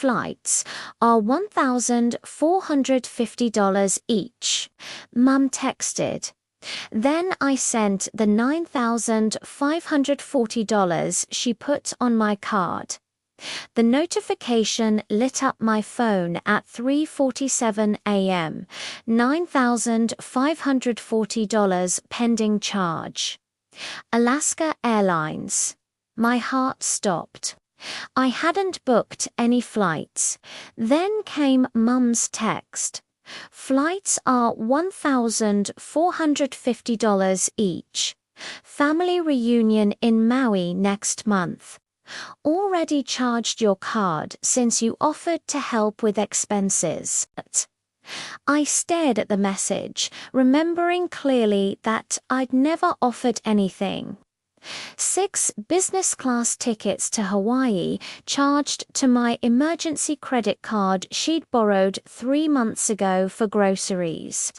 flights are $1,450 each, Mum texted. Then I sent the $9,540 she put on my card. The notification lit up my phone at 3:47 a.m. $9,540 pending charge. Alaska Airlines. My heart stopped. I hadn't booked any flights. Then came Mum's text. Flights are $1,450 each. Family reunion in Maui next month. Already charged your card since you offered to help with expenses. I stared at the message, remembering clearly that I'd never offered anything. 6 business class tickets to Hawaii charged to my emergency credit card she'd borrowed 3 months ago for groceries.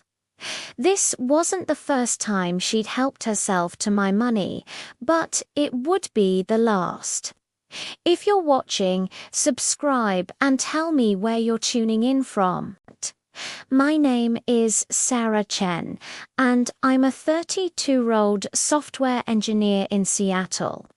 This wasn't the first time she'd helped herself to my money, but it would be the last. If you're watching, subscribe and tell me where you're tuning in from. My name is Sarah Chen, and I'm a 32-year-old software engineer in Seattle.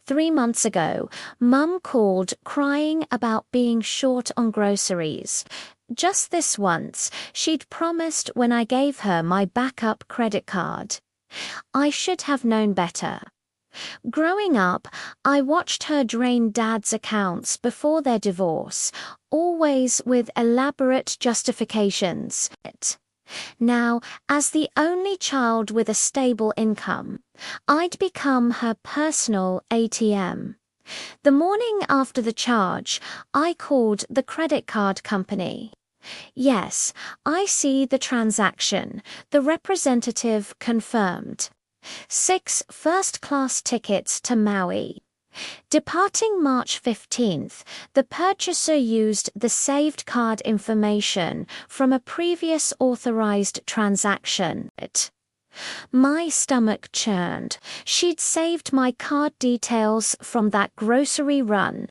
3 months ago, Mum called crying about being short on groceries. Just this once, she'd promised when I gave her my backup credit card. I should have known better. Growing up, I watched her drain Dad's accounts before their divorce, always with elaborate justifications. Now, as the only child with a stable income, I'd become her personal ATM. The morning after the charge, I called the credit card company. Yes, I see the transaction, the representative confirmed. 6 first-class tickets to Maui. Departing March 15th, the purchaser used the saved card information from a previous authorized transaction. My stomach churned. She'd saved my card details from that grocery run.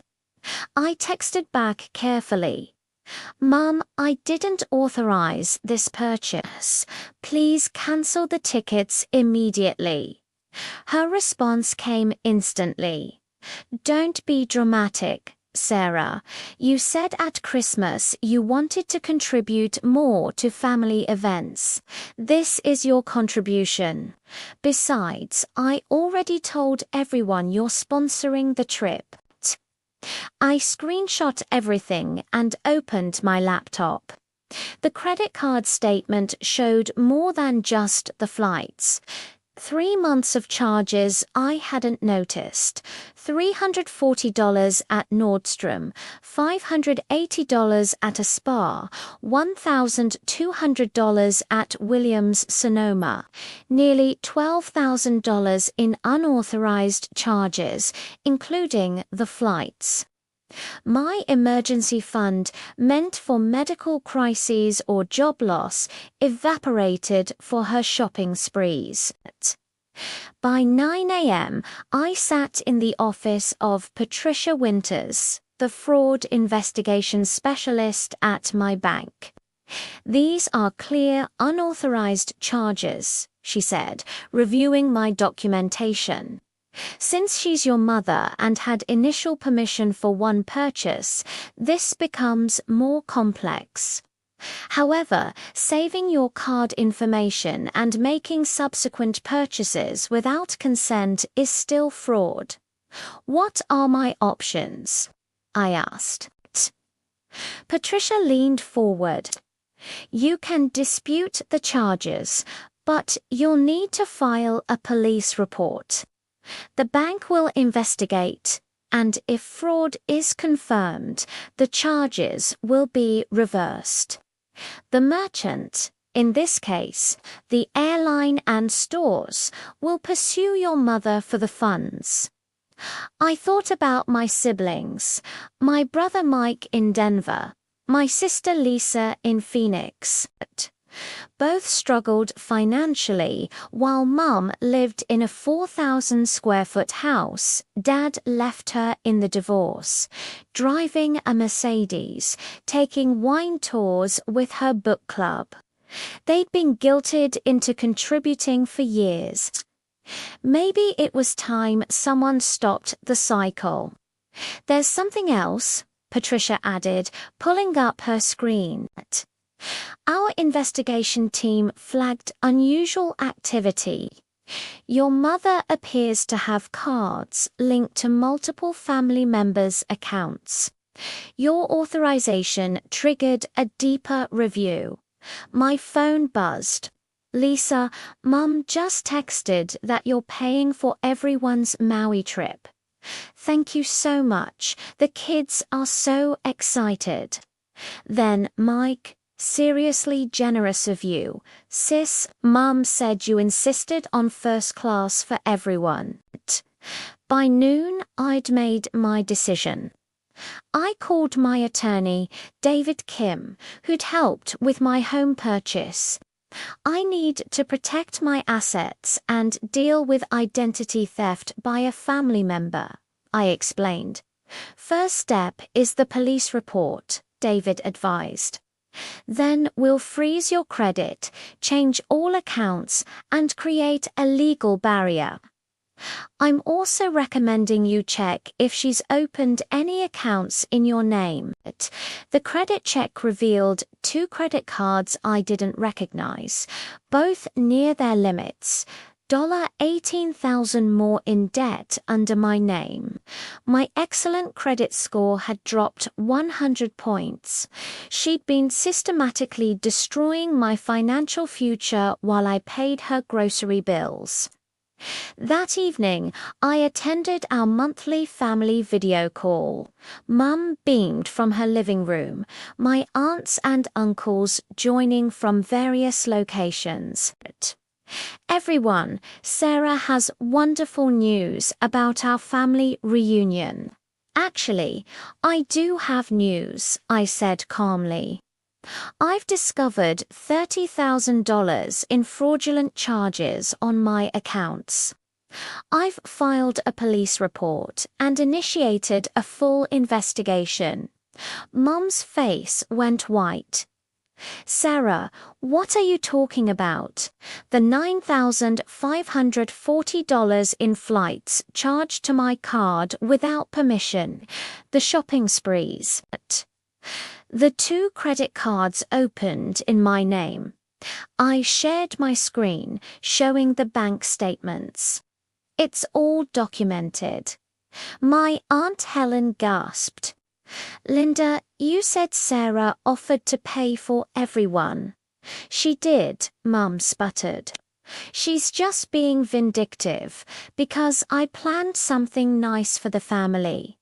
I texted back carefully. Mum, I didn't authorize this purchase. Please cancel the tickets immediately. Her response came instantly. Don't be dramatic, Sarah. You said at Christmas you wanted to contribute more to family events. This is your contribution. Besides, I already told everyone you're sponsoring the trip. I screenshot everything and opened my laptop. The credit card statement showed more than just the flights. 3 months of charges I hadn't noticed. $340 at Nordstrom, $580 at a spa, $1,200 at Williams-Sonoma, nearly $12,000 in unauthorized charges, including the flights. My emergency fund, meant for medical crises or job loss, evaporated for her shopping sprees. By 9 a.m., I sat in the office of Patricia Winters, the fraud investigation specialist at my bank. These are clear, unauthorized charges, she said, reviewing my documentation. Since she's your mother and had initial permission for one purchase, this becomes more complex. However, saving your card information and making subsequent purchases without consent is still fraud. What are my options? I asked. Patricia leaned forward. You can dispute the charges, but you'll need to file a police report. The bank will investigate, and if fraud is confirmed, the charges will be reversed. The merchant, in this case, the airline and stores, will pursue your mother for the funds. I thought about my siblings, my brother Mike in Denver, my sister Lisa in Phoenix. Both struggled financially. While Mum lived in a 4,000 square foot house, Dad left her in the divorce, driving a Mercedes, taking wine tours with her book club. They'd been guilted into contributing for years. Maybe it was time someone stopped the cycle. There's something else, Patricia added, pulling up her screen. Our investigation team flagged unusual activity. Your mother appears to have cards linked to multiple family members' accounts. Your authorization triggered a deeper review. My phone buzzed. Lisa, Mum just texted that you're paying for everyone's Maui trip. Thank you so much. The kids are so excited. Then, Mike, seriously generous of you. Sis, Mum said you insisted on first class for everyone. By noon, I'd made my decision. I called my attorney, David Kim, who'd helped with my home purchase. I need to protect my assets and deal with identity theft by a family member, I explained. First step is the police report, David advised. Then we'll freeze your credit, change all accounts, and create a legal barrier. I'm also recommending you check if she's opened any accounts in your name. The credit check revealed 2 credit cards I didn't recognize, both near their limits. $18,000 more in debt under my name. My excellent credit score had dropped 100 points. She'd been systematically destroying my financial future while I paid her grocery bills. That evening, I attended our monthly family video call. Mum beamed from her living room, my aunts and uncles joining from various locations. Everyone, Sarah has wonderful news about our family reunion. Actually, I do have news, I said calmly. I've discovered $30,000 in fraudulent charges on my accounts. I've filed a police report and initiated a full investigation. Mum's face went white. Sarah, what are you talking about? The $9,540 in flights charged to my card without permission, the shopping sprees. The 2 credit cards opened in my name. I shared my screen, showing the bank statements. It's all documented. My Aunt Helen gasped. Linda, you said Sarah offered to pay for everyone. She did, Mum sputtered. She's just being vindictive, because I planned something nice for the family.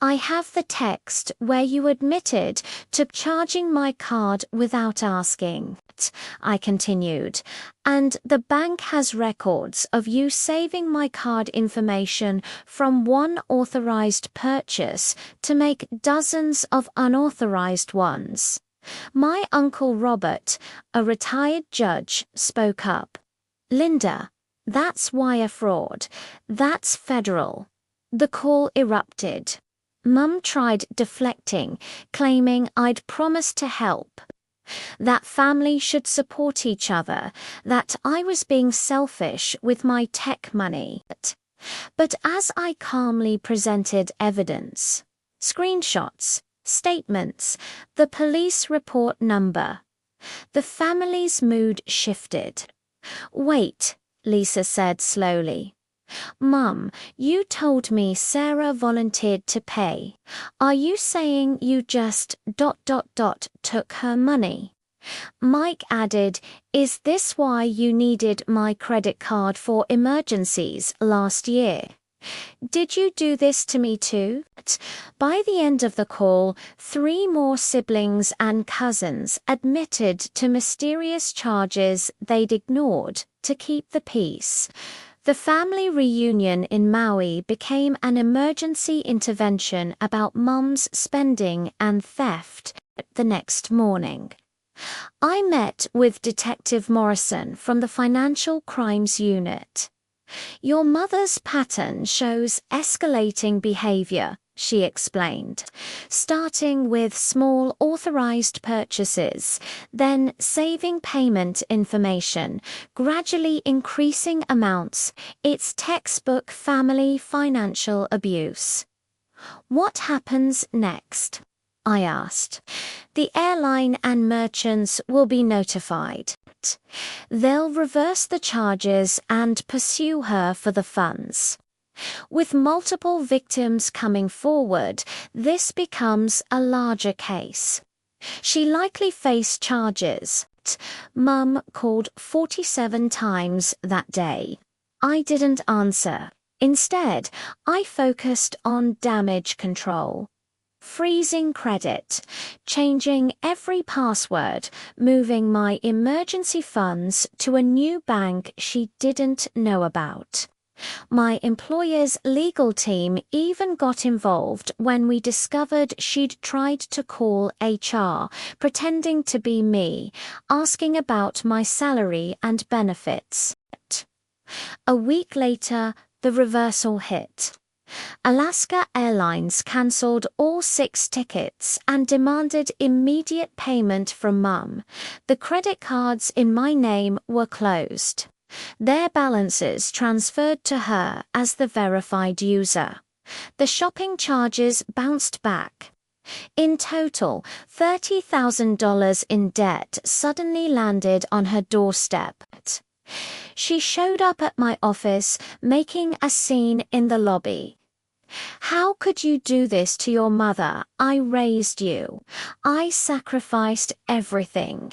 I have the text where you admitted to charging my card without asking, I continued, and the bank has records of you saving my card information from one authorized purchase to make dozens of unauthorized ones. My Uncle Robert, a retired judge, spoke up. Linda, that's wire fraud. That's federal. The call erupted. Mum tried deflecting, claiming I'd promised to help. That family should support each other, that I was being selfish with my tech money. But as I calmly presented evidence, screenshots, statements, the police report number, the family's mood shifted. Wait, Lisa said slowly. Mum, you told me Sarah volunteered to pay. Are you saying you just ... took her money? Mike added, is this why you needed my credit card for emergencies last year? Did you do this to me too? By the end of the call, 3 more siblings and cousins admitted to mysterious charges they'd ignored to keep the peace. The family reunion in Maui became an emergency intervention about Mum's spending and theft the next morning. I met with Detective Morrison from the Financial Crimes Unit. Your mother's pattern shows escalating behavior, she explained, starting with small authorized purchases, then saving payment information, gradually increasing amounts. It's textbook family financial abuse. What happens next? I asked. The airline and merchants will be notified. They'll reverse the charges and pursue her for the funds. With multiple victims coming forward, this becomes a larger case. She likely faced charges. Mum called 47 times that day. I didn't answer. Instead, I focused on damage control. Freezing credit, changing every password, moving my emergency funds to a new bank she didn't know about. My employer's legal team even got involved when we discovered she'd tried to call HR, pretending to be me, asking about my salary and benefits. A week later, the reversal hit. Alaska Airlines cancelled all 6 tickets and demanded immediate payment from Mum. The credit cards in my name were closed. Their balances transferred to her as the verified user. The shopping charges bounced back. In total, $30,000 in debt suddenly landed on her doorstep. She showed up at my office, making a scene in the lobby. How could you do this to your mother? I raised you. I sacrificed everything.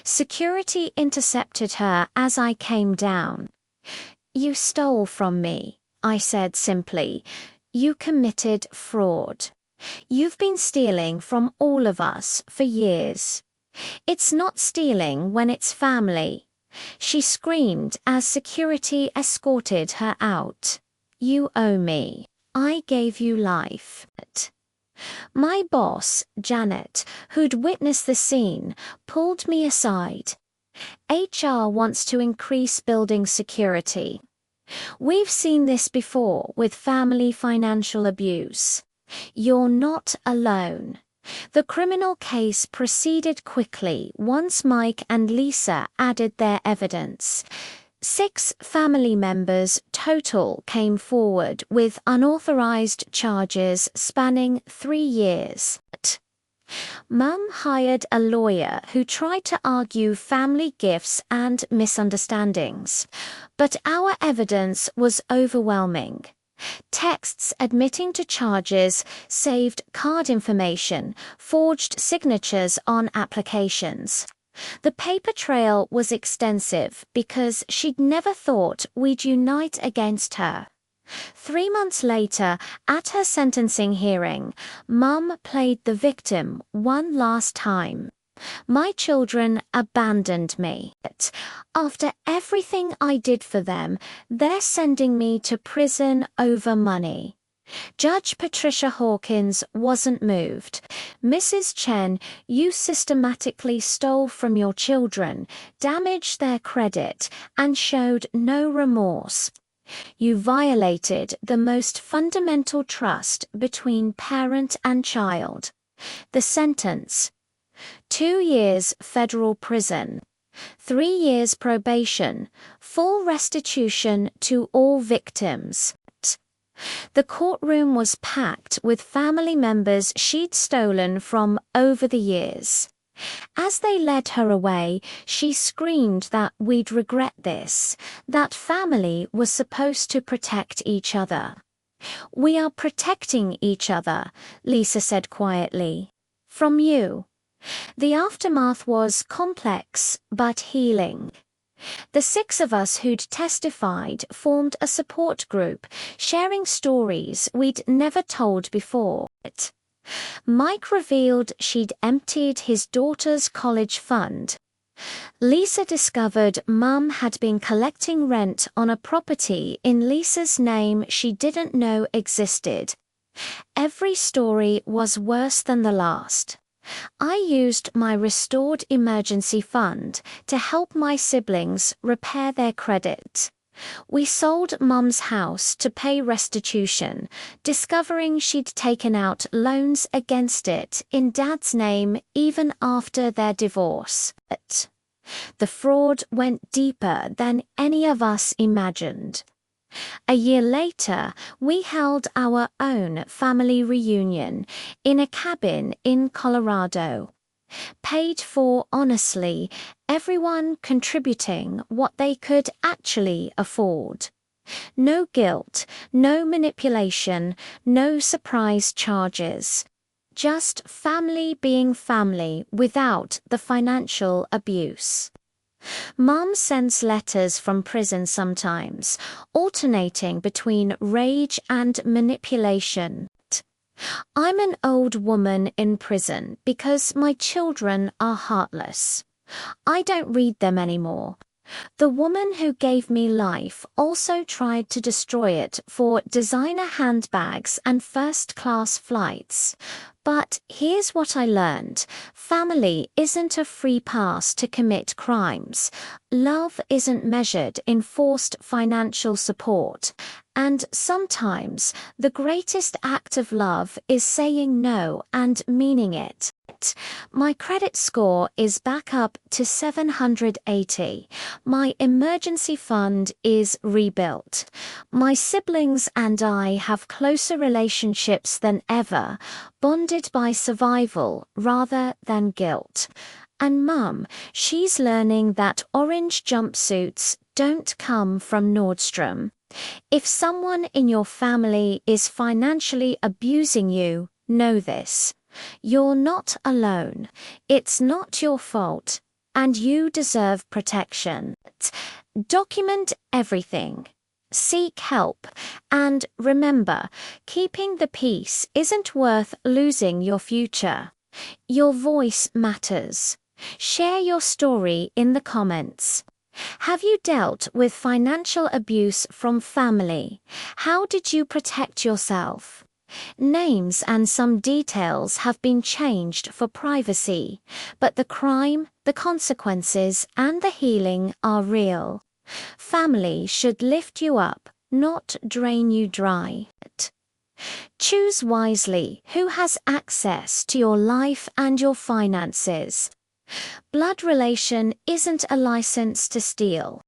Security intercepted her as I came down. You stole from me, I said simply. You committed fraud. You've been stealing from all of us for years. It's not stealing when it's family. She screamed as security escorted her out. You owe me. I gave you life. My boss, Janet, who'd witnessed the scene, pulled me aside. HR wants to increase building security. We've seen this before with family financial abuse. You're not alone. The criminal case proceeded quickly once Mike and Lisa added their evidence. 6 family members total came forward with unauthorized charges spanning 3 years. Mum hired a lawyer who tried to argue family gifts and misunderstandings, but our evidence was overwhelming. Texts admitting to charges, saved card information, forged signatures on applications. The paper trail was extensive because she'd never thought we'd unite against her. 3 months later, at her sentencing hearing, Mum played the victim one last time. My children abandoned me. After everything I did for them, they're sending me to prison over money. Judge Patricia Hawkins wasn't moved. Mrs. Chen, you systematically stole from your children, damaged their credit, and showed no remorse. You violated the most fundamental trust between parent and child. The sentence: 2 years federal prison, 3 years probation, full restitution to all victims. The courtroom was packed with family members she'd stolen from over the years. As they led her away, she screamed that we'd regret this, that family was supposed to protect each other. We are protecting each other, Lisa said quietly. From you. The aftermath was complex but healing. The 6 of us who'd testified formed a support group, sharing stories we'd never told before. Mike revealed she'd emptied his daughter's college fund. Lisa discovered Mum had been collecting rent on a property in Lisa's name she didn't know existed. Every story was worse than the last. I used my restored emergency fund to help my siblings repair their credit. We sold Mum's house to pay restitution, discovering she'd taken out loans against it in Dad's name even after their divorce. The fraud went deeper than any of us imagined. A year later, we held our own family reunion in a cabin in Colorado. Paid for honestly, everyone contributing what they could actually afford. No guilt, no manipulation, no surprise charges. Just family being family without the financial abuse. Mum sends letters from prison sometimes, alternating between rage and manipulation. I'm an old woman in prison because my children are heartless. I don't read them anymore. The woman who gave me life also tried to destroy it for designer handbags and first-class flights. But here's what I learned. Family isn't a free pass to commit crimes. Love isn't measured in forced financial support. And sometimes the greatest act of love is saying no and meaning it. My credit score is back up to 780. My emergency fund is rebuilt. My siblings and I have closer relationships than ever, bonded by survival rather than guilt. And Mum, she's learning that orange jumpsuits don't come from Nordstrom. If someone in your family is financially abusing you, know this. You're not alone. It's not your fault. And you deserve protection. Document everything. Seek help. And remember, keeping the peace isn't worth losing your future. Your voice matters. Share your story in the comments. Have you dealt with financial abuse from family? How did you protect yourself? Names and some details have been changed for privacy, but the crime, the consequences, and the healing are real. Family should lift you up, not drain you dry. Choose wisely who has access to your life and your finances. Blood relation isn't a license to steal.